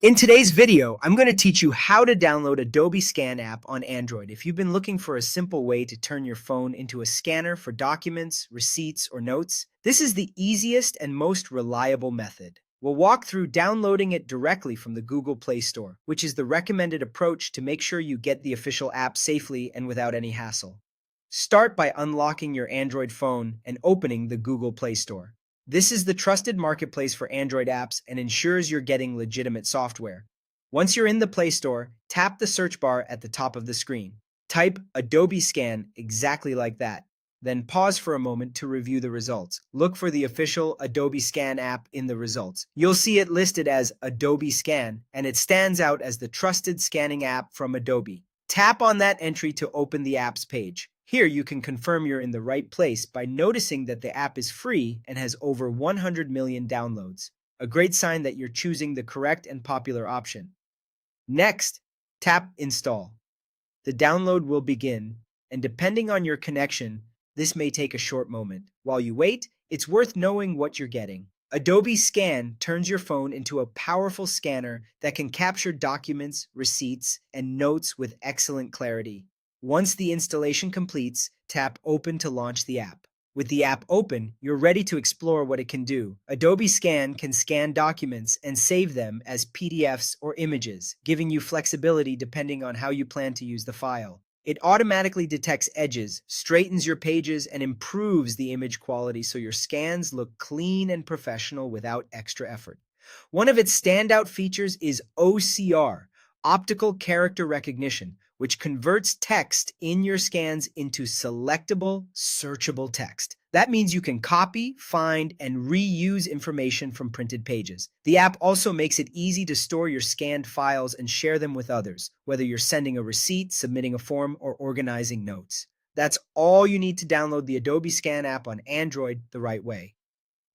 In today's video, I'm going to teach you how to download Adobe Scan app on Android. If you've been looking for a simple way to turn your phone into a scanner for documents, receipts, or notes, this is the easiest and most reliable method. We'll walk through downloading it directly from the Google Play Store, which is the recommended approach to make sure you get the official app safely and without any hassle. Start by unlocking your Android phone and opening the Google Play Store. This is the trusted marketplace for Android apps and ensures you're getting legitimate software. Once you're in the Play Store, tap the search bar at the top of the screen. Type Adobe Scan exactly like that. Then pause for a moment to review the results. Look for the official Adobe Scan app in the results. You'll see it listed as Adobe Scan, and it stands out as the trusted scanning app from Adobe. Tap on that entry to open the app's page. Here you can confirm you're in the right place by noticing that the app is free and has over 100 million downloads, a great sign that you're choosing the correct and popular option. Next, tap Install. The download will begin, and depending on your connection, this may take a short moment. While you wait, it's worth knowing what you're getting. Adobe Scan turns your phone into a powerful scanner that can capture documents, receipts, and notes with excellent clarity. Once the installation completes, tap Open to launch the app. With the app open, you're ready to explore what it can do. Adobe Scan can scan documents and save them as PDFs or images, giving you flexibility depending on how you plan to use the file. It automatically detects edges, straightens your pages, and improves the image quality so your scans look clean and professional without extra effort. One of its standout features is OCR, optical character recognition, which converts text in your scans into selectable, searchable text. That means you can copy, find, and reuse information from printed pages. The app also makes it easy to store your scanned files and share them with others, whether you're sending a receipt, submitting a form, or organizing notes. That's all you need to download the Adobe Scan app on Android the right way.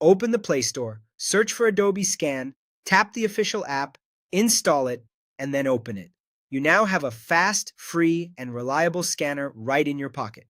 Open the Play Store, search for Adobe Scan, tap the official app, install it, and then open it. You now have a fast, free, and reliable scanner right in your pocket.